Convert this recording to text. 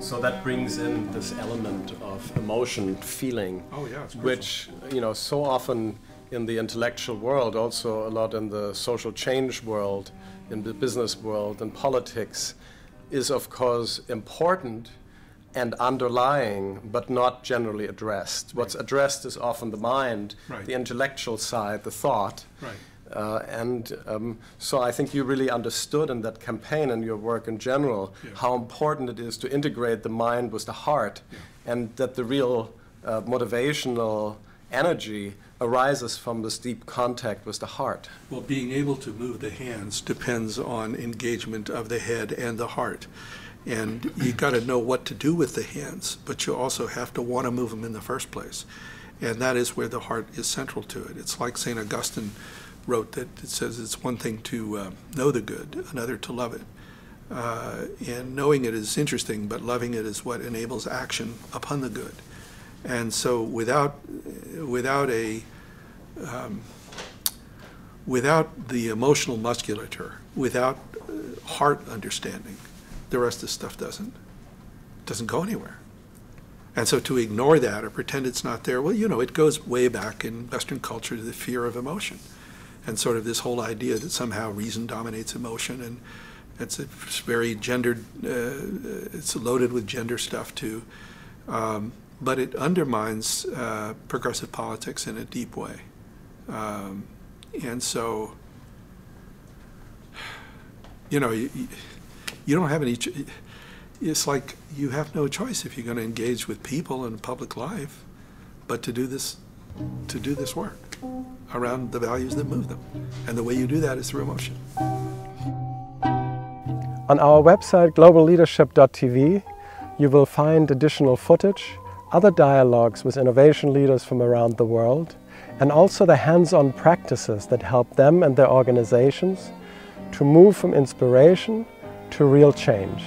So that brings in this element of emotion, feeling, Oh yeah, it's which, you know, so often in the intellectual world, also a lot in the social change world, in the business world, and politics, is of course important and underlying, but not generally addressed. What's addressed is often the mind, Right. the intellectual side, the thought. Right. So I think you really understood in that campaign and your work in general how important it is to integrate the mind with the heart, and that the real motivational energy arises from this deep contact with the heart. Well, being able to move the hands depends on engagement of the head and the heart. And you got to know what to do with the hands, but you also have to want to move them in the first place. And that is where the heart is central to it. It's like St. Augustine wrote that it says it's one thing to know the good, another to love it. And knowing it is interesting, but loving it is what enables action upon the good. And so without the emotional musculature, without heart understanding, the rest of the stuff doesn't go anywhere. And so to ignore that or pretend it's not there, well, you know, it goes way back in Western culture to the fear of emotion, and sort of this whole idea that somehow reason dominates emotion, and it's very gendered, it's loaded with gender stuff too. But it undermines progressive politics in a deep way. And so, you know, you don't have any, it's like you have no choice if you're going to engage with people in public life, but to do this work around the values that move them. And the way you do that is through emotion. On our website, globalleadership.tv, you will find additional footage, other dialogues with innovation leaders from around the world, and also the hands-on practices that help them and their organizations to move from inspiration to real change.